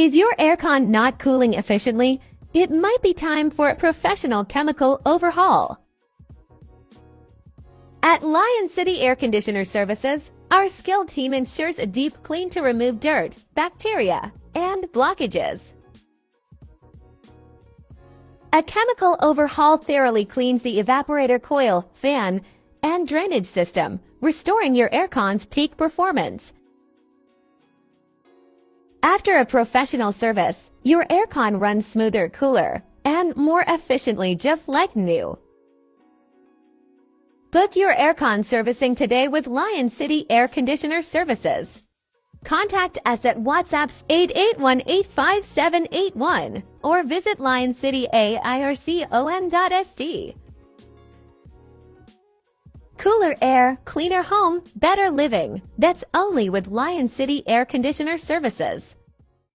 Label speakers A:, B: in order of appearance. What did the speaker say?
A: Is your aircon not cooling efficiently? It might be time for a professional chemical overhaul. At Lion City Air Conditioner Services, our skilled team ensures a deep clean to remove dirt, bacteria, and blockages. A chemical overhaul thoroughly cleans the evaporator coil, fan, and drainage system, restoring your aircon's peak performance. After a professional service, your aircon runs smoother, cooler, and more efficiently, just like new. Book your aircon servicing today with Lion City Air Conditioner Services. Contact us at WhatsApp 881-85781 or visit lioncityaircon.sg. Cooler air, cleaner home, better living. That's only with Lion City Air Conditioner Services.